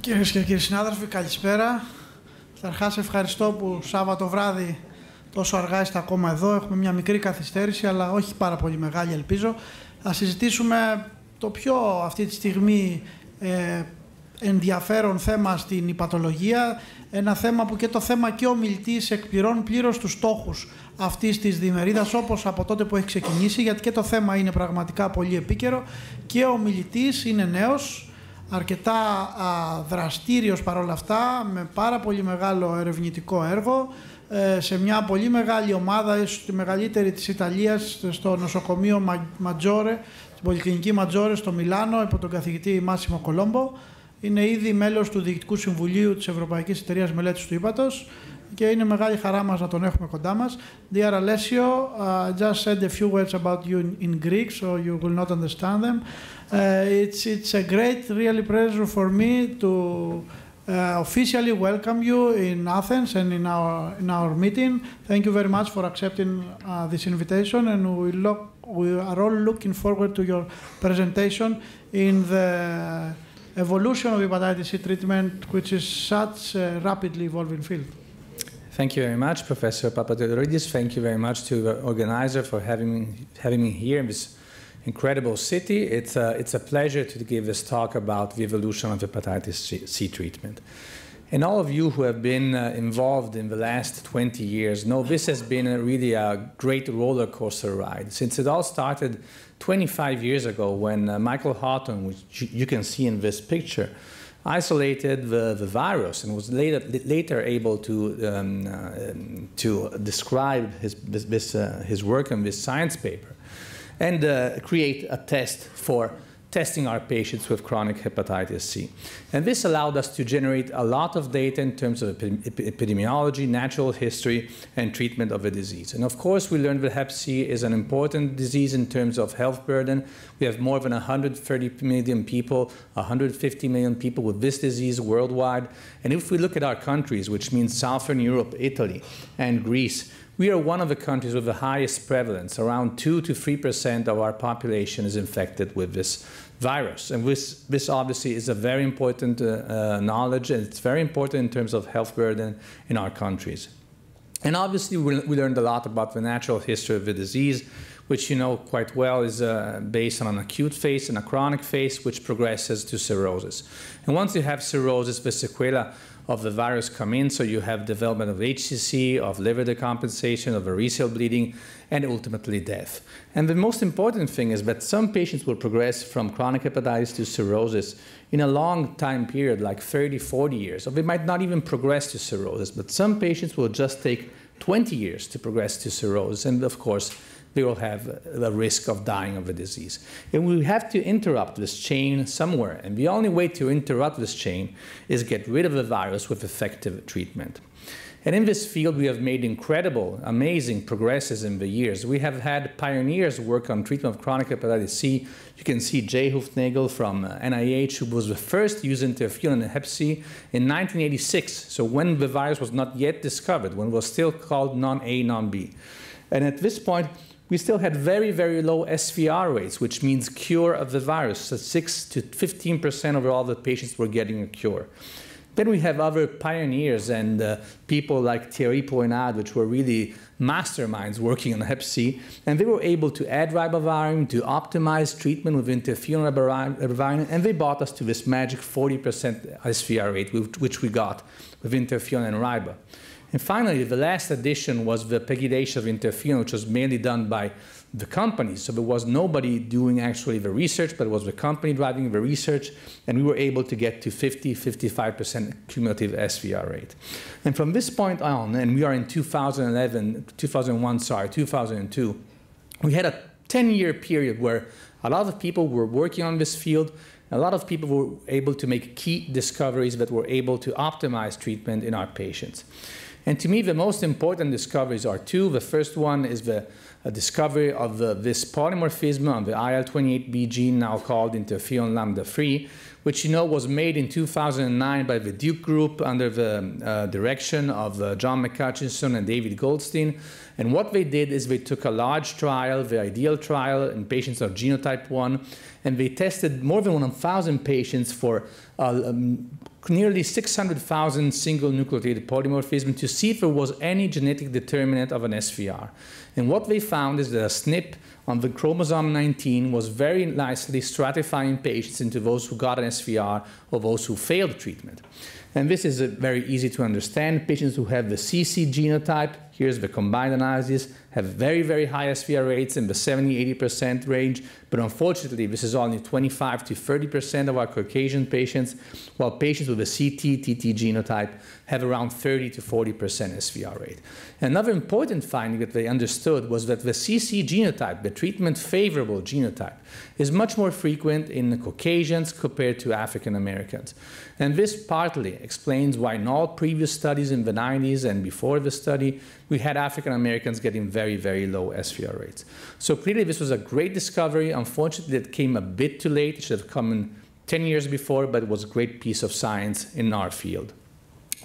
Κυρίες και κύριοι συνάδελφοι, καλησπέρα. Καταρχάς ευχαριστώ που Σάββατο βράδυ τόσο αργά είστε ακόμα εδώ. Έχουμε μια μικρή καθυστέρηση, αλλά όχι πάρα πολύ μεγάλη, ελπίζω. Θα συζητήσουμε το πιο αυτή τη στιγμή ενδιαφέρον θέμα στην ηπατολογία. Ένα θέμα που και το θέμα και ο μιλητής εκπληρώνει πλήρως τους στόχους αυτής της διημερίδας, όπως από τότε που έχει ξεκινήσει, γιατί και το θέμα είναι πραγματικά πολύ επίκαιρο και ο μιλητής είναι νέος, αρκετά δραστήριος παρόλα αυτά, με πάρα πολύ μεγάλο ερευνητικό έργο, σε μια πολύ μεγάλη ομάδα, ίσως τη μεγαλύτερη της Ιταλίας, στο νοσοκομείο Ματζόρε, στην Πολυκλινική Ματζόρε στο Μιλάνο, υπό τον καθηγητή Μάσιμο Κολόμπο. Είναι ήδη μέλος του Διοικητικού Συμβουλίου της Ευρωπαϊκής Εταιρείας Μελέτης του Ύπατος και είναι μεγάλη χαρά μας να τον έχουμε κοντά μας. Dear Alessio, I just said a few words about you in Greek, so you will not understand them. It's a great, really pleasure for me to officially welcome you in Athens and in our meeting. Thank you very much for accepting this invitation, and we are all looking forward to your presentation in the evolution of hepatitis C treatment, which is such a rapidly evolving field. Thank you very much, Professor Papatheodoridis. Thank you very much to the organizer for having me here in this incredible city. It's a pleasure to give this talk about the evolution of hepatitis C treatment. And all of you who have been involved in the last 20 years know this has been really a great roller coaster ride. Since it all started 25 years ago when Michael Houghton, which you can see in this picture, isolated the virus and was later able to describe his work in this science paper and create a test for testing our patients with chronic hepatitis C. And this allowed us to generate a lot of data in terms of epidemiology, natural history, and treatment of the disease. And of course, we learned that Hep C is an important disease in terms of health burden. We have more than 130 million people, 150 million people with this disease worldwide. And if we look at our countries, which means Southern Europe, Italy, and Greece, we are one of the countries with the highest prevalence. Around 2 to 3% of our population is infected with this virus. And this obviously is a very important knowledge, and it's very important in terms of health burden in our countries. And obviously we learned a lot about the natural history of the disease, which you know quite well is based on an acute phase and a chronic phase, which progresses to cirrhosis. And once you have cirrhosis, the sequela of the virus come in, so you have development of HCC, of liver decompensation, of variceal bleeding, and ultimately death. And the most important thing is that some patients will progress from chronic hepatitis to cirrhosis in a long time period, like 30, 40 years, or they might not even progress to cirrhosis, but some patients will just take 20 years to progress to cirrhosis, and of course, they will have the risk of dying of the disease. And we have to interrupt this chain somewhere. And the only way to interrupt this chain is get rid of the virus with effective treatment. And in this field, we have made incredible, amazing progresses in the years. We have had pioneers work on treatment of chronic hepatitis C. You can see Jay Hoofnagel from NIH, who was the first to use interferon in Hep C in 1986. So when the virus was not yet discovered, when it was still called non-A, non-B. And at this point, we still had very, very low SVR rates, which means cure of the virus. So 6 to 15% of all the patients were getting a cure. Then we have other pioneers and people like Thierry Poinade, which were really masterminds working on Hep C, and they were able to add ribavirin to optimize treatment with interferon ribavirin, and they brought us to this magic 40% SVR rate, which we got with interferon and riba. And finally, the last addition was the pegidation of interferon, which was mainly done by the companies. So there was nobody doing actually the research, but it was the company driving the research, and we were able to get to 50, 55% cumulative SVR rate. And from this point on, and we are in 2002, we had a 10-year period where a lot of people were working on this field. A lot of people were able to make key discoveries that were able to optimize treatment in our patients. And to me, the most important discoveries are two. The first one is the discovery of this polymorphism on the IL-28B gene, now called interferon lambda-3, which you know was made in 2009 by the Duke Group under the direction of John McHutchinson and David Goldstein. And what they did is they took a large trial, the IDEAL trial, in patients of genotype 1, and they tested more than 1,000 patients for nearly 600,000 single nucleotide polymorphism to see if there was any genetic determinant of an SVR. And what they found is that a SNP on the chromosome 19 was very nicely stratifying patients into those who got an SVR or those who failed treatment. And this is very easy to understand. Patients who have the CC genotype, here's the combined analysis, have very, very high SVR rates in the 70–80% range, but unfortunately, this is only 25 to 30% of our Caucasian patients, while patients with a CT-TT genotype have around 30 to 40% SVR rate. Another important finding that they understood was that the CC genotype, the treatment-favorable genotype, is much more frequent in the Caucasians compared to African Americans. And this partly explains why in all previous studies in the 90s and before the study, we had African Americans getting very, very low SVR rates. So clearly this was a great discovery. Unfortunately, it came a bit too late. It should have come in 10 years before, but it was a great piece of science in our field.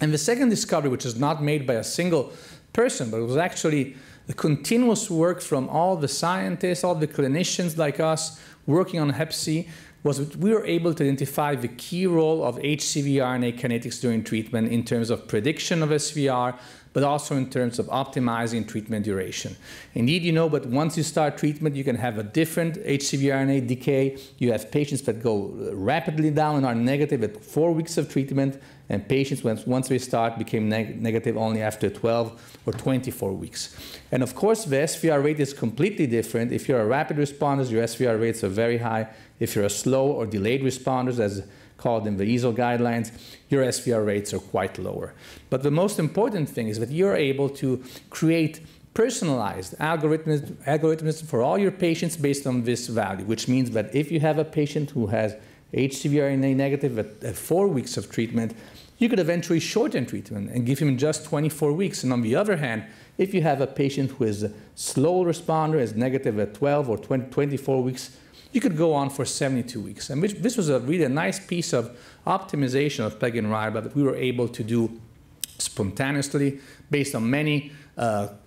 And the second discovery, which was not made by a single person, but it was actually the continuous work from all the scientists, all the clinicians like us working on Hep C, was that we were able to identify the key role of HCV RNA kinetics during treatment in terms of prediction of SVR, but also in terms of optimizing treatment duration. Indeed, you know, but once you start treatment, you can have a different HCV RNA decay. You have patients that go rapidly down and are negative at 4 weeks of treatment, and patients, once they start, became negative only after 12 or 24 weeks. And of course, the SVR rate is completely different. If you're a rapid responder, your SVR rates are very high. If you're a slow or delayed responder, as called in the EASL guidelines, your SVR rates are quite lower. But the most important thing is that you're able to create personalized algorithms for all your patients based on this value, which means that if you have a patient who has HCV RNA negative at 4 weeks of treatment, you could eventually shorten treatment and give him just 24 weeks. And on the other hand, if you have a patient who is a slow responder, is negative at 12 or 24 weeks, you could go on for 72 weeks. And this was a really nice piece of optimization of PEG and RIBA that we were able to do spontaneously based on many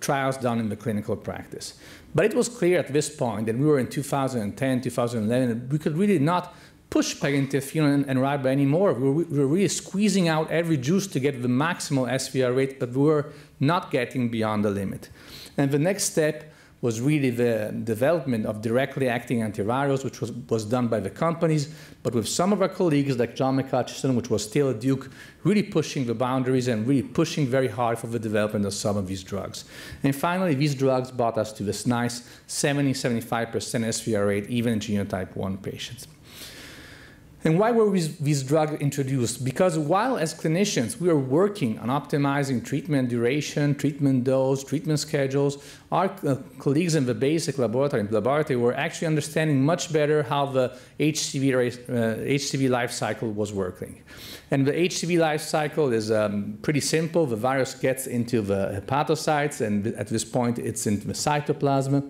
trials done in the clinical practice. But it was clear at this point that we were in 2010, 2011, we could really not push PEG interferon and RIBA anymore. We were really squeezing out every juice to get the maximal SVR rate, but we were not getting beyond the limit. And the next step was really the development of directly acting antivirals, which was done by the companies, but with some of our colleagues like John McHutchison, which was still at Duke, really pushing the boundaries and really pushing very hard for the development of some of these drugs. And finally, these drugs brought us to this nice 70–75% SVR rate, even in genotype 1 patients. And why were these drugs introduced? Because while as clinicians we are working on optimizing treatment duration, treatment dose, treatment schedules, our colleagues in the basic laboratory were actually understanding much better how the HCV life cycle was working. And the HCV life cycle is pretty simple. The virus gets into the hepatocytes, and at this point it's in the cytoplasm.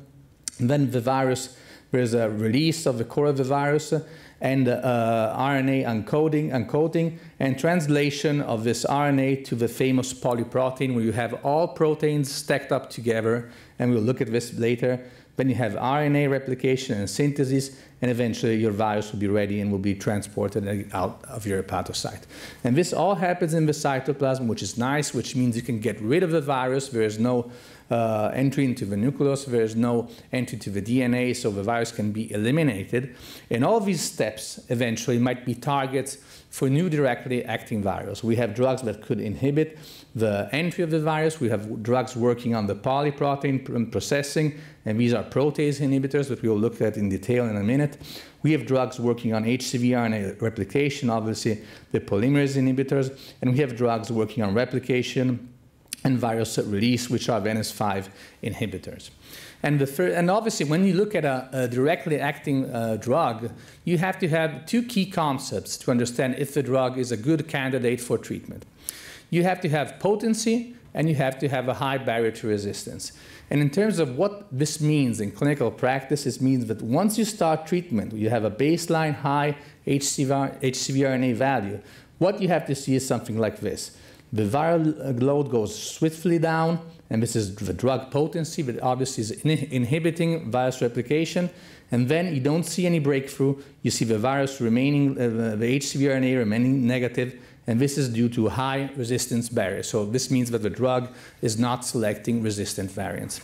And then the virus, there's a release of the core of the virus, and RNA uncoating and translation of this RNA to the famous polyprotein, where you have all proteins stacked up together, and we'll look at this later. Then you have RNA replication and synthesis, and eventually your virus will be ready and will be transported out of your hepatocyte. And this all happens in the cytoplasm, which is nice, which means you can get rid of the virus. There is no entry into the nucleus, there is no entry to the DNA, so the virus can be eliminated. And all these steps eventually might be targets for new directly acting viruses. We have drugs that could inhibit the entry of the virus. We have drugs working on the polyprotein processing, and these are protease inhibitors that we will look at in detail in a minute. We have drugs working on HCV RNA replication, obviously the polymerase inhibitors, and we have drugs working on replication and virus release, which are VNS5 inhibitors. And obviously, when you look at a directly acting drug, you have to have two key concepts to understand if the drug is a good candidate for treatment. You have to have potency, and you have to have a high barrier to resistance. And in terms of what this means in clinical practice, it means that once you start treatment, you have a baseline high HCV RNA value. What you have to see is something like this. The viral load goes swiftly down, and this is the drug potency, but obviously is inhibiting virus replication. And then you don't see any breakthrough. You see the virus remaining, the HCV RNA remaining negative, and this is due to high resistance barrier. So this means that the drug is not selecting resistant variants.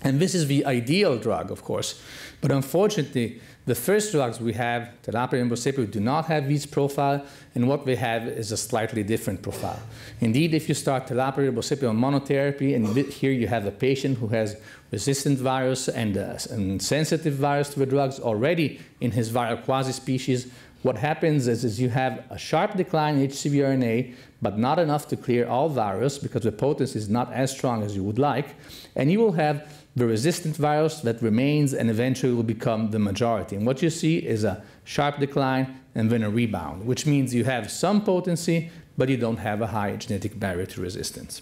And this is the ideal drug, of course, but unfortunately, the first drugs we have, telaprevir and boceprevir, do not have this profile, and what they have is a slightly different profile. Indeed, if you start telaprevir, boceprevir on monotherapy, and here you have a patient who has resistant virus and sensitive virus to the drugs already in his viral quasi-species, what happens is you have a sharp decline in HCV RNA, but not enough to clear all virus because the potency is not as strong as you would like, and you will have the resistant virus that remains and eventually will become the majority. And what you see is a sharp decline and then a rebound, which means you have some potency, but you don't have a high genetic barrier to resistance.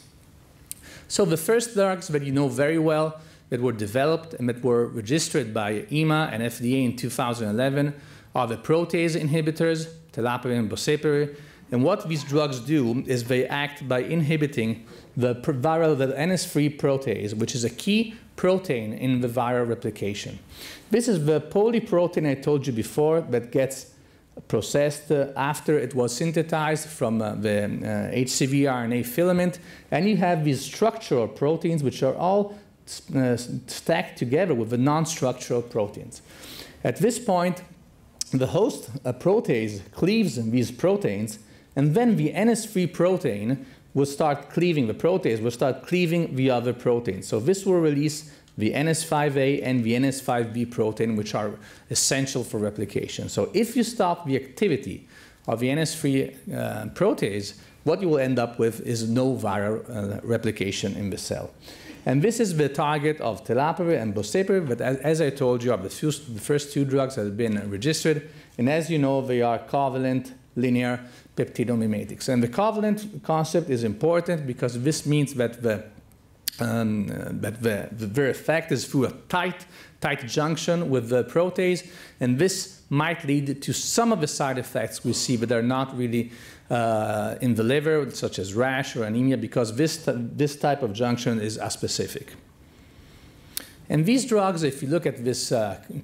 So the first drugs that you know very well that were developed and that were registered by EMA and FDA in 2011 are the protease inhibitors, telaprevir and boceprevir. And what these drugs do is they act by inhibiting the NS3 protease, which is a key protein in the viral replication. This is the polyprotein I told you before that gets processed after it was synthesized from the HCV RNA filament. And you have these structural proteins which are all stacked together with the non-structural proteins. At this point, the host protease cleaves these proteins, and then the NS3 protein will start cleaving the protease, will start cleaving the other proteins. So this will release the NS5A and the NS5B protein, which are essential for replication. So if you stop the activity of the NS3 protease, what you will end up with is no viral replication in the cell. And this is the target of telaprevir and boceprevir, but as I told you, are the first two drugs that have been registered. And as you know, they are covalent linear peptidomimetics. And the covalent concept is important because this means that their effect is through a tight junction with the protease, and this might lead to some of the side effects we see, but are not really in the liver, such as rash or anemia, because this type of junction is aspecific. And these drugs, if you look at this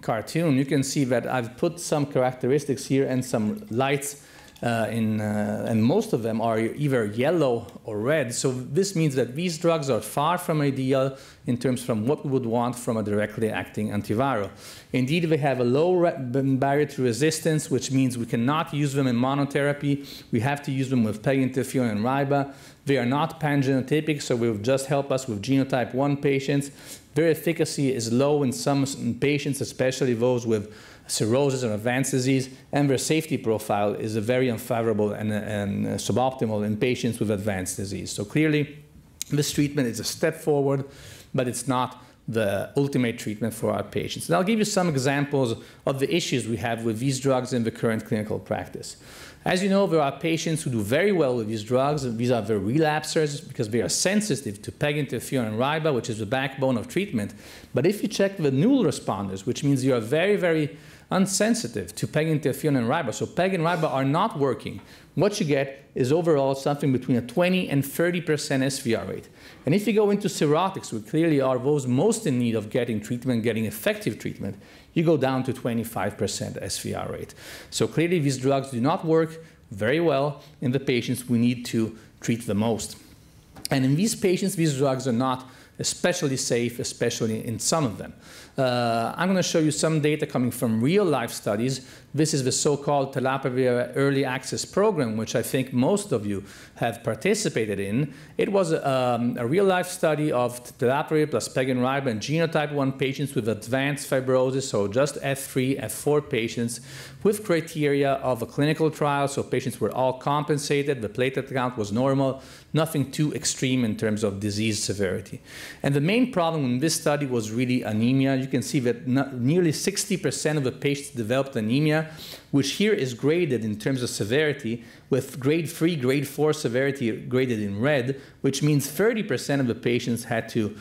cartoon, you can see that I've put some characteristics here and some lights and most of them are either yellow or red. So this means that these drugs are far from ideal in terms from what we would want from a directly acting antiviral. Indeed, they have a low barrier to resistance, which means we cannot use them in monotherapy. We have to use them with PEG interferon and RIBA. They are not pangenotypic, so will just help us with genotype 1 patients. Their efficacy is low in some patients, especially those with cirrhosis or advanced disease, and their safety profile is very unfavorable and suboptimal in patients with advanced disease. So clearly, this treatment is a step forward, but it's not the ultimate treatment for our patients. And I'll give you some examples of the issues we have with these drugs in the current clinical practice. As you know, there are patients who do very well with these drugs. These are the relapsers because they are sensitive to PEG interferon and RIBA, which is the backbone of treatment. But if you check the null responders, which means you are very, very unsensitive to PEG interferon and RIBA, so PEG and RIBA are not working, what you get is overall something between a 20 and 30% SVR rate. And if you go into cirrhotics, who clearly are those most in need of getting treatment, getting effective treatment, you go down to 25% SVR rate. So clearly these drugs do not work very well in the patients we need to treat the most. And in these patients, these drugs are not especially safe, especially in some of them. I'm going to show you some data coming from real-life studies. This is the so-called telaprevir Early Access Program, which I think most of you have participated in. It was a real-life study of telaprevir plus PEG and RIBA in genotype 1 patients with advanced fibrosis, so just F3, F4 patients, with criteria of a clinical trial, so patients were all compensated, the platelet count was normal, nothing too extreme in terms of disease severity. And the main problem in this study was really anemia. You can see that nearly 60% of the patients developed anemia, which here is graded in terms of severity, with grade 3, grade 4 severity graded in red, which means 30% of the patients had to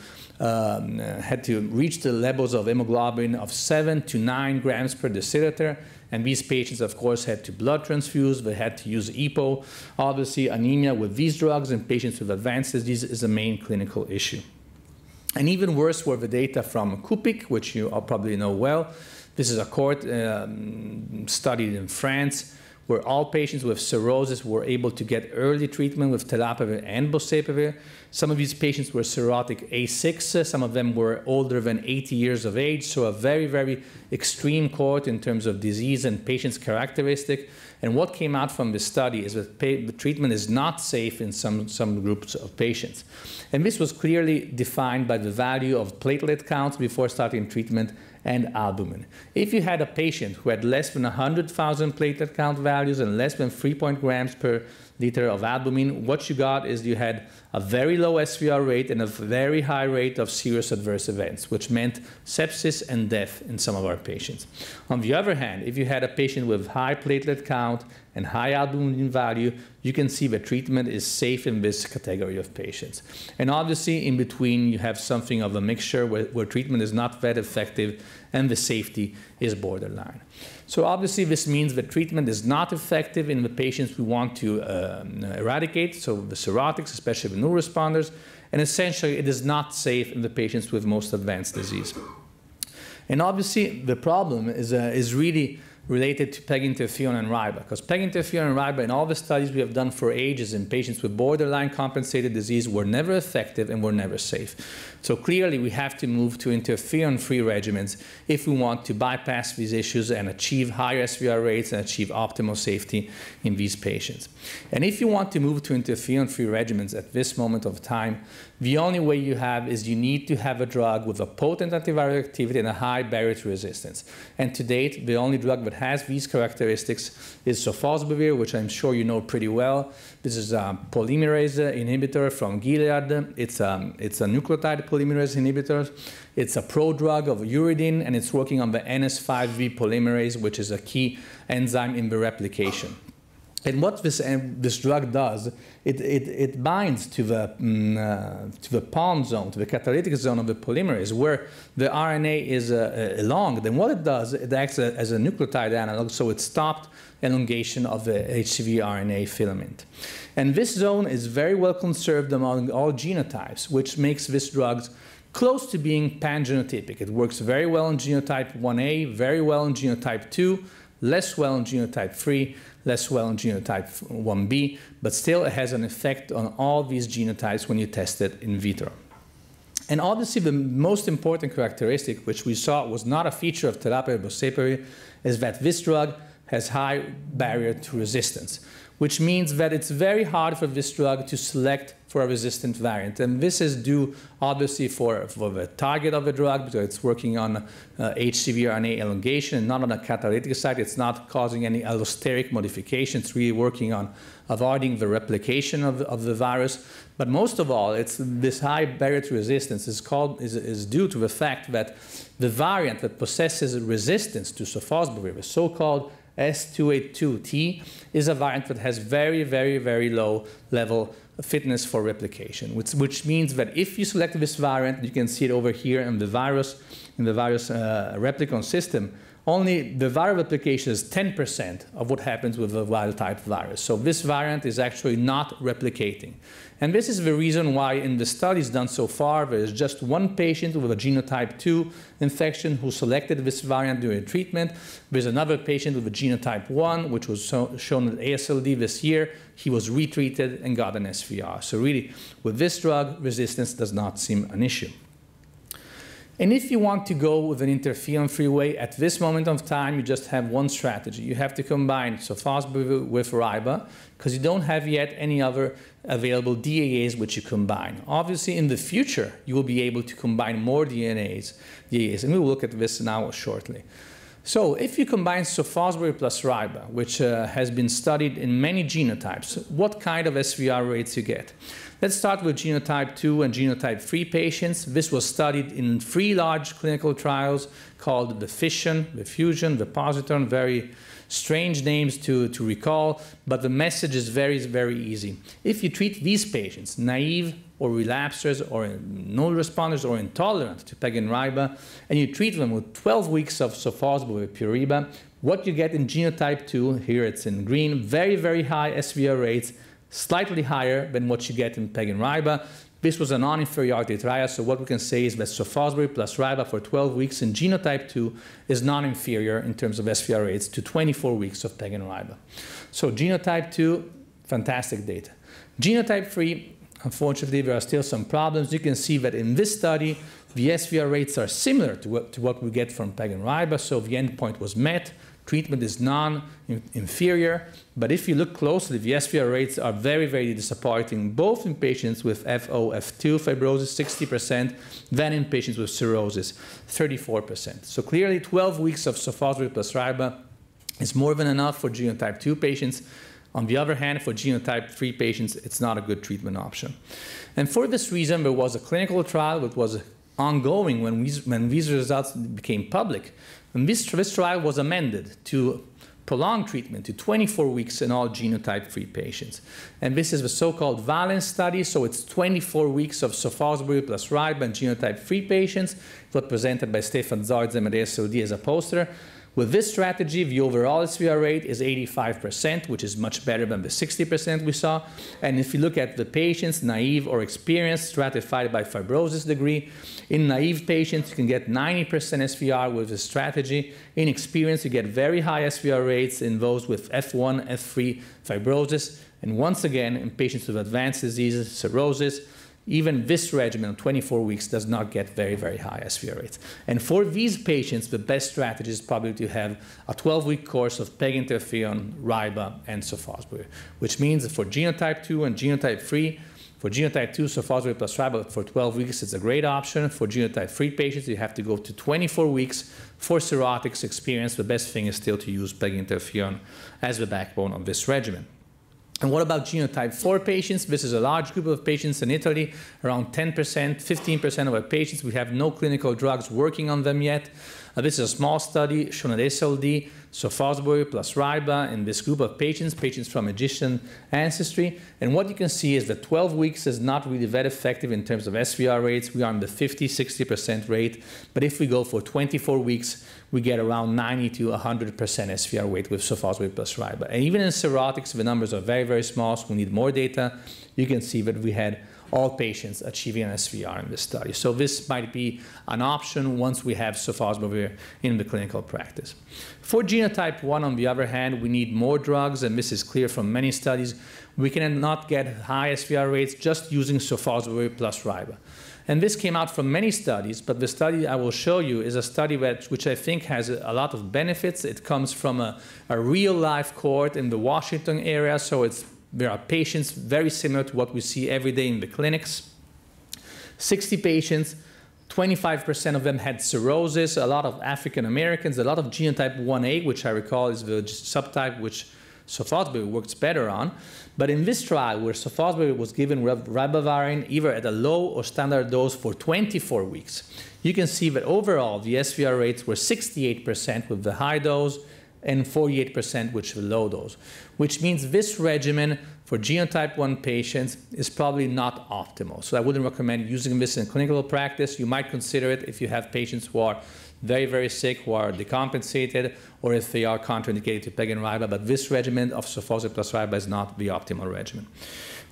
reach the levels of hemoglobin of 7 to 9 grams per deciliter. And these patients, of course, had to blood transfuse. They had to use EPO. Obviously, anemia with these drugs in patients with advanced disease is a main clinical issue. And even worse were the data from CUPIC, which you all probably know well. This is a cohort studied in France, where all patients with cirrhosis were able to get early treatment with tenofovir and boceprevir. Some of these patients were cirrhotic A6, some of them were older than 80 years of age, so a very, very extreme cohort in terms of disease and patient's characteristic. And what came out from this study is that the treatment is not safe in some groups of patients. And this was clearly defined by the value of platelet counts before starting treatment and albumin. If you had a patient who had less than 100,000 platelet count values and less than 3 grams per liter of albumin, what you got is you had a very low SVR rate and a very high rate of serious adverse events, which meant sepsis and death in some of our patients. On the other hand, if you had a patient with high platelet count and high albumin value, you can see the treatment is safe in this category of patients. And obviously, in between, you have something of a mixture where treatment is not that effective and the safety is borderline. So obviously, this means that treatment is not effective in the patients we want to eradicate, so the cirrhotics, especially the new responders, and essentially, it is not safe in the patients with most advanced disease. And obviously, the problem is really related to PEG interferon and RIBA, because PEG interferon and RIBA in all the studies we have done for ages in patients with borderline compensated disease were never effective and were never safe. So clearly we have to move to interferon-free regimens if we want to bypass these issues and achieve higher SVR rates and achieve optimal safety in these patients. And if you want to move to interferon-free regimens at this moment of time, the only way you have is you need to have a drug with a potent antiviral activity and a high barrier to resistance. And to date, the only drug that has these characteristics is sofosbuvir, which I'm sure you know pretty well. This is a polymerase inhibitor from Gilead. It's a nucleotide polymerase inhibitor. It's a prodrug of uridine, and it's working on the NS5V polymerase, which is a key enzyme in the replication. And what this drug does, it binds to the palm zone, to the catalytic zone of the polymerase, where the RNA is long. Then what it does, it acts as a nucleotide analog, so it stopped elongation of the HCV RNA filament. And this zone is very well conserved among all genotypes, which makes this drug close to being pan-genotypic. It works very well in genotype 1A, very well in genotype 2, less well in genotype 3, less well in genotype 1b, but still it has an effect on all these genotypes when you test it in vitro. And obviously the most important characteristic, which we saw was not a feature of tenofovir boceprevir, is that this drug has high barrier to resistance, which means that it's very hard for this drug to select for a resistant variant. And this is due, obviously, for the target of the drug, because it's working on HCV RNA elongation and not on a catalytic site. It's not causing any allosteric modification. It's really working on avoiding the replication of the virus. But most of all, it's this high barrier to resistance is due to the fact that the variant that possesses resistance to sofosbuvir, the so-called S282T, is a variant that has very, very, very low level fitness for replication, which means that if you select this variant, you can see it over here in the virus replicon system, only the viral replication is 10% of what happens with the wild-type virus. So this variant is actually not replicating. And this is the reason why in the studies done so far, there is just one patient with a genotype 2 infection who selected this variant during treatment. There's another patient with a genotype 1, which was shown at ASLD this year. He was retreated and got an SVR. So really, with this drug, resistance does not seem an issue. And if you want to go with an interferon-free way, at this moment of time, you just have one strategy. You have to combine sofosbuvir with RIBA, because you don't have yet any other available DAAs which you combine. Obviously, in the future, you will be able to combine more DAAs, and we will look at this now shortly. So if you combine sofosbuvir plus RIBA, which has been studied in many genotypes, what kind of SVR rates you get? Let's start with genotype 2 and genotype 3 patients. This was studied in 3 large clinical trials called the Fission, the Fusion, the Positron, very strange names to recall, but the message is very, very easy. If you treat these patients, naive or relapsers or no responders or intolerant to PEG and RIBA, and you treat them with 12 weeks of sofosbuvir puriba, what you get in genotype 2, here it's in green, very, very high SVR rates, slightly higher than what you get in PEG and RIBA. This was a non-inferiority trial, so what we can say is that sofosbuvir plus RIBA for 12 weeks in genotype 2 is non-inferior in terms of SVR rates to 24 weeks of PEG and RIBA. So genotype 2, fantastic data. Genotype 3, unfortunately, there are still some problems. You can see that in this study, the SVR rates are similar to what we get from PEG and RIBA, so the endpoint was met. Treatment is non-inferior, but if you look closely, the SVR rates are very, very disappointing, both in patients with FO, F2 fibrosis, 60%, than in patients with cirrhosis, 34%. So clearly, 12 weeks of sofosbuvir plus RIBA is more than enough for genotype 2 patients. On the other hand, for genotype 3 patients, it's not a good treatment option. And for this reason, there was a clinical trial that was ongoing when these results became public. And this trial was amended to prolong treatment to 24 weeks in all genotype 3 patients. And this is the so-called VALENCE study, so it's 24 weeks of sofosbuvir plus RIBA in genotype 3 patients. It was presented by Stefan Zoidzem at ASLD as a poster. With this strategy, the overall SVR rate is 85%, which is much better than the 60% we saw. And if you look at the patients, naive or experienced, stratified by fibrosis degree, in naive patients, you can get 90% SVR with this strategy. In experienced, you get very high SVR rates in those with F1, F3 fibrosis. And once again, in patients with advanced diseases, cirrhosis, even this regimen of 24 weeks does not get very, very high SVR rates. And for these patients, the best strategy is probably to have a 12-week course of PEG interferon, RIBA, and sofosbuvir, which means that for genotype 2 and genotype 3, for genotype 2, sofosbuvir plus RIBA for 12 weeks is a great option. For genotype 3 patients, you have to go to 24 weeks. For cirrhotics experience, the best thing is still to use PEG interferon as the backbone of this regimen. And what about genotype 4 patients? This is a large group of patients in Italy, around 10%, 15% of our patients. We have no clinical drugs working on them yet. This is a small study shown at SLD, sofosbuvir plus RIBA in this group of patients, patients from Egyptian ancestry. And what you can see is that 12 weeks is not really that effective in terms of SVR rates. We are in the 50, 60% rate. But if we go for 24 weeks, we get around 90 to 100% SVR rate with sofosbuvir plus RIBA. And even in cirrhotics, the numbers are very, very small, so we need more data. You can see that we had all patients achieving an SVR in this study. So this might be an option once we have sofosbuvir in the clinical practice. For genotype 1, on the other hand, we need more drugs, and this is clear from many studies. We cannot get high SVR rates just using sofosbuvir plus RIBA. And this came out from many studies, but the study I will show you is a study which I think has a lot of benefits. It comes from a real-life cohort in the Washington area, so there are patients very similar to what we see every day in the clinics. 60 patients, 25% of them had cirrhosis, a lot of African Americans, a lot of genotype 1A, which I recall is the subtype which sofosbuvir works better on. But in this trial, where sofosbuvir was given ribavirin either at a low or standard dose for 24 weeks, you can see that overall the SVR rates were 68% with the high dose and 48% with the low dose, which means this regimen for genotype 1 patients is probably not optimal. So I wouldn't recommend using this in clinical practice. You might consider it if you have patients who are very, very sick, who are decompensated, or if they are contraindicated to PEG and RIBA, but this regimen of sofosbuvir plus RIBA is not the optimal regimen.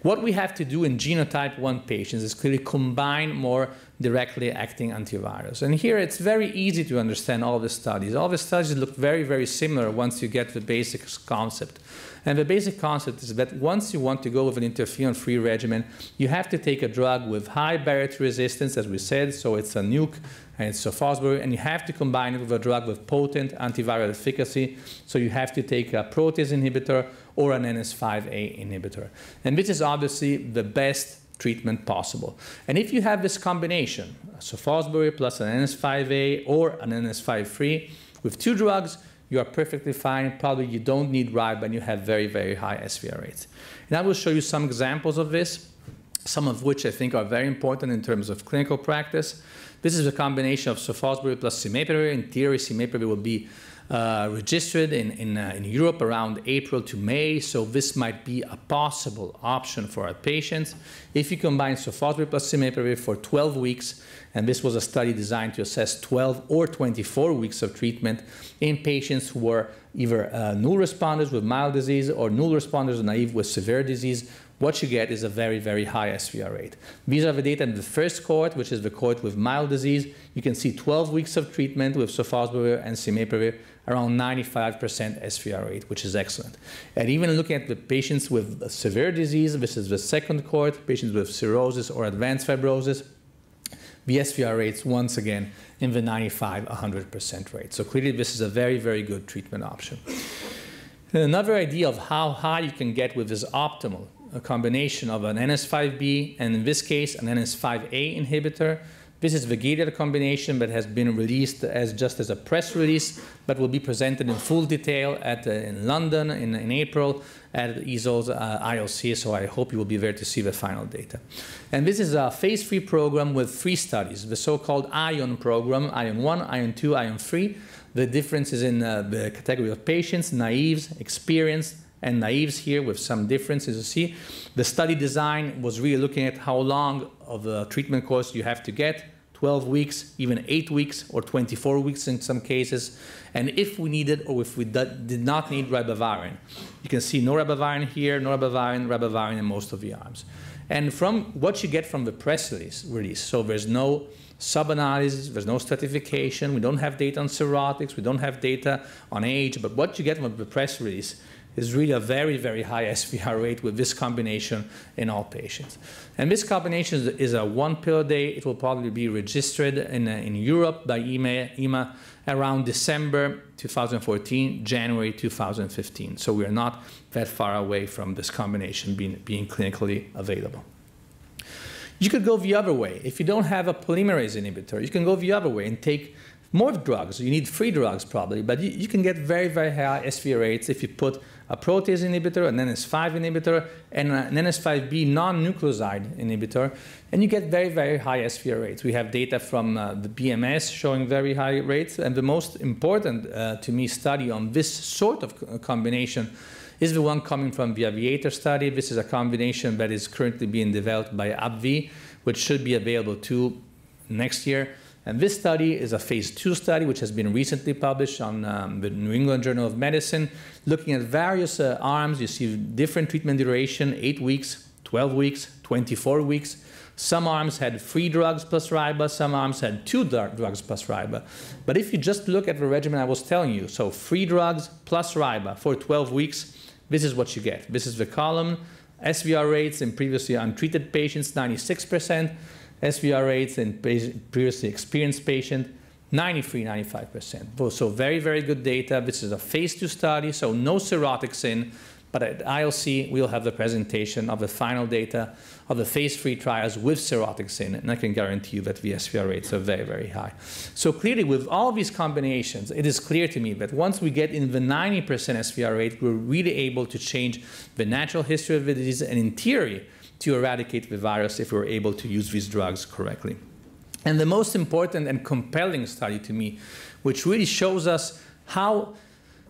What we have to do in genotype 1 patients is clearly combine more directly acting antivirals. And here it's very easy to understand all the studies. All the studies look very, very similar once you get the basic concept. And the basic concept is that once you want to go with an interferon-free regimen, you have to take a drug with high barrier to resistance, as we said, so it's a nuke and it's sofosbuvir, and you have to combine it with a drug with potent antiviral efficacy, so you have to take a protease inhibitor or an NS5A inhibitor. And this is obviously the best treatment possible. And if you have this combination, sofosbuvir plus an NS5A or an NS5-free, with 2 drugs, you are perfectly fine. Probably you don't need RIBA, and you have very, very high SVR rates. And I will show you some examples of this, some of which I think are very important in terms of clinical practice. This is a combination of sofosbuvir plus cimepervir. In theory, cimepervir will be registered in Europe around April to May, so this might be a possible option for our patients. If you combine sofosbuvir plus cimepervir for 12 weeks, and this was a study designed to assess 12 or 24 weeks of treatment in patients who were either null responders with mild disease or null responders naive with severe disease, what you get is a very, very high SVR rate. These are the data in the first cohort, which is the cohort with mild disease. You can see 12 weeks of treatment with sofosbuvir and simipravir, around 95% SVR rate, which is excellent. And even looking at the patients with severe disease, this is the second cohort, patients with cirrhosis or advanced fibrosis, the SVR rates, once again, in the 95-100% rate. So clearly, this is a very, very good treatment option. Another idea of how high you can get with this optimal, a combination of an NS5B and, in this case, an NS5A inhibitor. This is the gated combination that has been released just as a press release, but will be presented in full detail in London in April at EASL's ILC, so I hope you will be there to see the final data. And this is a phase 3 program with 3 studies, the so-called ION program, ION 1, ION 2, ION 3. The difference is in the category of patients, naives, experienced, and naives here with some differences. You see, the study design was really looking at how long of a treatment course you have to get, 12 weeks, even 8 weeks, or 24 weeks in some cases. And if we needed, or if we did not need ribavirin, you can see no ribavirin here, no ribavirin, ribavirin in most of the arms. And from what you get from the press release, so there's no sub-analysis, there's no stratification, we don't have data on cirrhotics, we don't have data on age, but what you get from the press release is really a very, very high SVR rate with this combination in all patients. And this combination is a 1 pill a day. It will probably be registered in Europe by EMA around December 2014, January 2015. So we are not that far away from this combination being clinically available. You could go the other way. If you don't have a polymerase inhibitor, you can go the other way and take more drugs. You need 3 drugs probably, but you can get very, very high SVR rates if you put a protease inhibitor, an NS5 inhibitor, and an NS5B non-nucleoside inhibitor, and you get very, very high SVR rates. We have data from the BMS showing very high rates, and the most important to me study on this sort of combination is the one coming from the Aviator study. This is a combination that is currently being developed by AbbVie, which should be available too next year. And this study is a phase 2 study, which has been recently published on the New England Journal of Medicine, looking at various arms. You see different treatment duration, 8 weeks, 12 weeks, 24 weeks. Some arms had 3 drugs plus riba, some arms had 2 drugs plus riba. But if you just look at the regimen I was telling you, so 3 drugs plus riba for 12 weeks, this is what you get. This is the column. SVR rates in previously untreated patients, 96%. SVR rates in previously experienced patient, 93-95%. So very, very good data. This is a phase 2 study, so no cirrhotics in, but at ILC, we'll have the presentation of the final data of the phase 3 trials with cirrhotics in, and I can guarantee you that the SVR rates are very, very high. So clearly, with all these combinations, it is clear to me that once we get in the 90% SVR rate, we're really able to change the natural history of the disease, and in theory, to eradicate the virus if we're able to use these drugs correctly. And the most important and compelling study to me, which really shows us how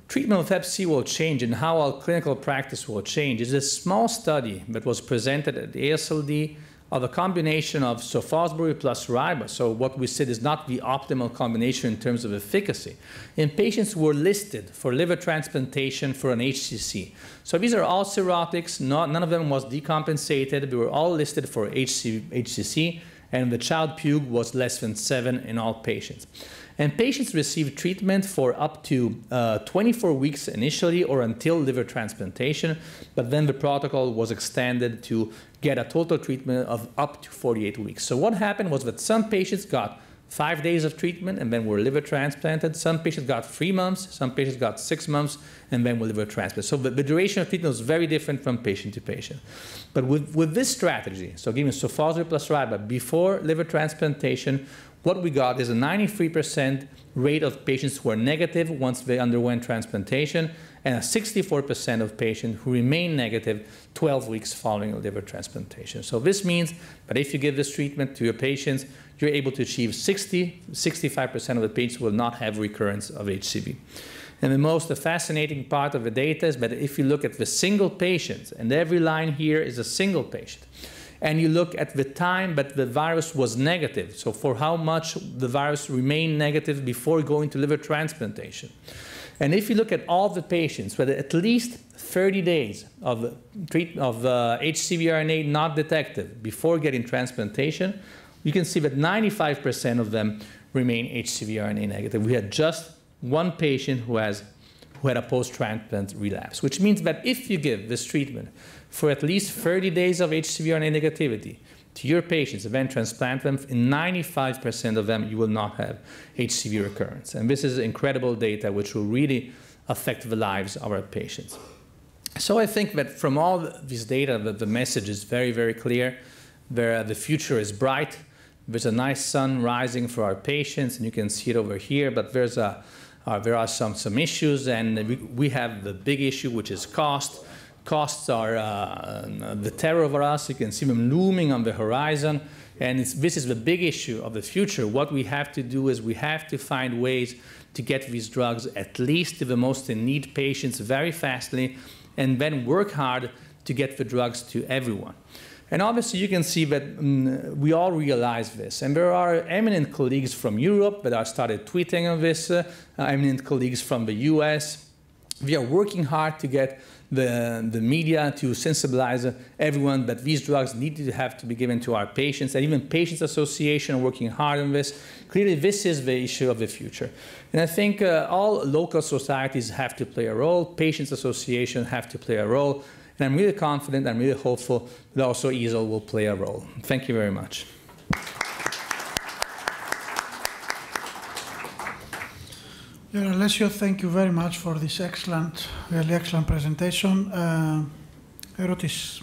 treatment of Hep C will change and how our clinical practice will change, is a small study that was presented at AASLD of a combination of sofosbuvir plus riba. So what we said is not the optimal combination in terms of efficacy, in patients who were listed for liver transplantation for an HCC. So these are all cirrhotics. None of them was decompensated. They were all listed for HCC, and the child PUG was less than 7 in all patients. And patients received treatment for up to 24 weeks initially or until liver transplantation, but then the protocol was extended to get a total treatment of up to 48 weeks. So what happened was that some patients got 5 days of treatment and then were liver transplanted. Some patients got 3 months, some patients got 6 months, and then were liver transplanted. So the duration of treatment was very different from patient to patient. But with this strategy, so giving sofosbuvir plus riba before liver transplantation, what we got is a 93% rate of patients who are negative once they underwent transplantation, and a 64% of patients who remain negative 12 weeks following a liver transplantation. So this means that if you give this treatment to your patients, you're able to achieve 65% of the patients will not have recurrence of HCV. And the most fascinating part of the data is that if you look at the single patients, and every line here is a single patient, and you look at the time that the virus was negative, so for how much the virus remained negative before going to liver transplantation. And if you look at all the patients, where at least 30 days of HCV RNA not detected before getting transplantation, you can see that 95% of them remain HCV RNA negative. We had just one patient who had a post-transplant relapse, which means that if you give this treatment for at least 30 days of HCV RNA negativity to your patients and then transplant them, in 95% of them you will not have HCV recurrence. And this is incredible data which will really affect the lives of our patients. So I think that from all this data, that the message is very, very clear. The future is bright. There's a nice sun rising for our patients, and you can see it over here, but there are some issues, and we have the big issue, which is cost. Costs are the terror over us. You can see them looming on the horizon, and this is the big issue of the future. What we have to do is we have to find ways to get these drugs at least to the most in need patients very fastly, and then work hard to get the drugs to everyone. And obviously you can see that we all realize this. And there are eminent colleagues from Europe that have started tweeting on this, eminent colleagues from the US. We are working hard to get the media to sensibilize everyone that these drugs need to have to be given to our patients, and even Patients Association are working hard on this. Clearly, this is the issue of the future. And I think all local societies have to play a role. Patients Association have to play a role. And I'm really confident, I'm really hopeful that also EASL will play a role. Thank you very much. Alessio, thank you very much for this excellent, really excellent presentation. Erotis.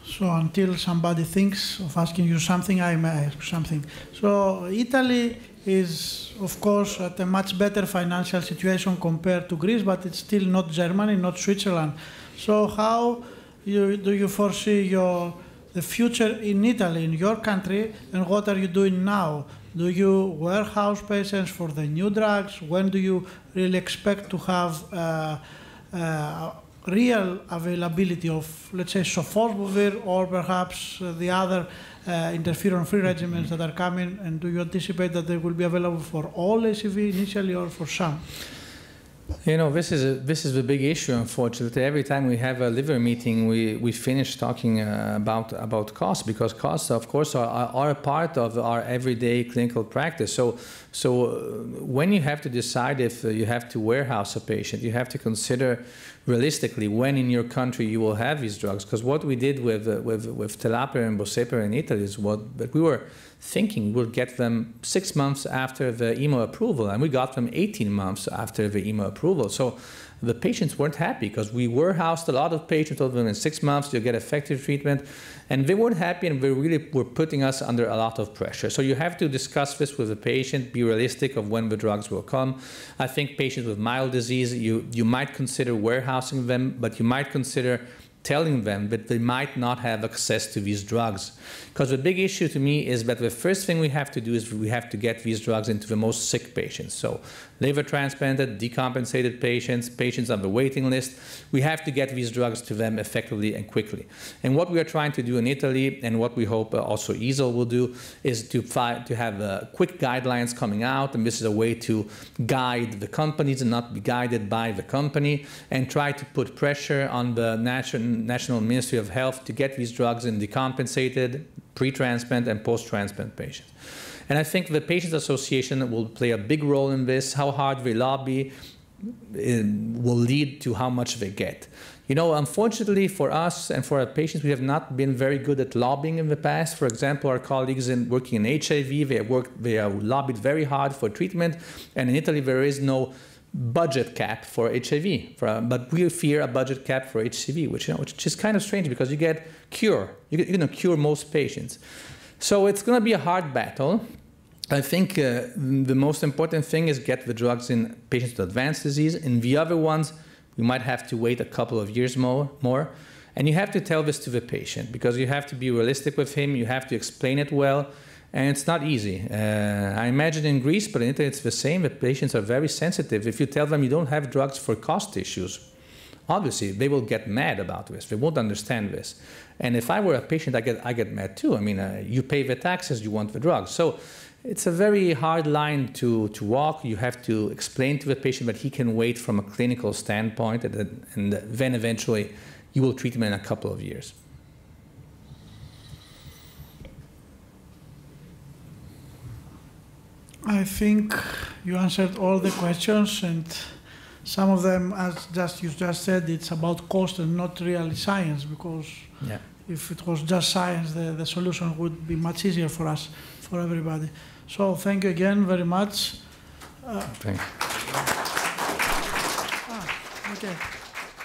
So until somebody thinks of asking you something, I may ask something. So Italy is, of course, at a much better financial situation compared to Greece, but it's still not Germany, not Switzerland. So how do you foresee the future in Italy, in your country, and what are you doing now? Do you warehouse patients for the new drugs? When do you really expect to have real availability of, let's say, sofosbuvir or perhaps the other interferon-free regimens that are coming? And do you anticipate that they will be available for all HCV initially or for some? You know, this is the big issue, unfortunately. Every time we have a liver meeting, we finish talking about costs, because costs, of course, are a part of our everyday clinical practice. So when you have to decide if you have to warehouse a patient, you have to consider realistically when in your country you will have these drugs. Because what we did with Telaper and Boceper in Italy is that we were thinking we'll get them 6 months after the EMA approval, and we got them 18 months after the EMA approval. So the patients weren't happy, because we warehoused a lot of patients, told them in 6 months you'll get effective treatment, and they weren't happy, and they really were putting us under a lot of pressure. So you have to discuss this with the patient, be realistic of when the drugs will come. I think patients with mild disease, you might consider warehousing them, but you might consider telling them that they might not have access to these drugs. Because the big issue to me is that the first thing we have to do is we have to get these drugs into the most sick patients. So liver transplanted, decompensated patients, patients on the waiting list, we have to get these drugs to them effectively and quickly. And what we are trying to do in Italy, and what we hope also EASL will do, is to have quick guidelines coming out, and this is a way to guide the companies and not be guided by the company, and try to put pressure on the National Ministry of Health to get these drugs in decompensated, pre-transplant and post-transplant patients. And I think the Patients Association will play a big role in this. How hard they lobby will lead to how much they get. You know, unfortunately for us and for our patients, we have not been very good at lobbying in the past. For example, our colleagues working in HIV, they have lobbied very hard for treatment, and in Italy there is no budget cap for HIV, but we fear a budget cap for HCV, which is kind of strange, because you get cure. You can cure most patients. So it's going to be a hard battle. I think the most important thing is get the drugs in patients with advanced disease. In the other ones, we might have to wait a couple of years more. And you have to tell this to the patient, because you have to be realistic with him. You have to explain it well. And it's not easy. I imagine in Greece, but in Italy it's the same. The patients are very sensitive. If you tell them you don't have drugs for cost issues, obviously they will get mad about this. They won't understand this. And if I were a patient, I get mad too. I mean, you pay the taxes, you want the drugs. So It's a very hard line to walk. You have to explain to the patient that he can wait from a clinical standpoint, and then eventually you will treat him in a couple of years. I think you answered all the questions, and some of them, as you just said, it's about cost and not really science, because if it was just science, the solution would be much easier for us, for everybody. So thank you again very much. Thank you. Okay.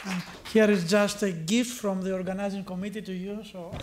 And here is just a gift from the organizing committee to you. So.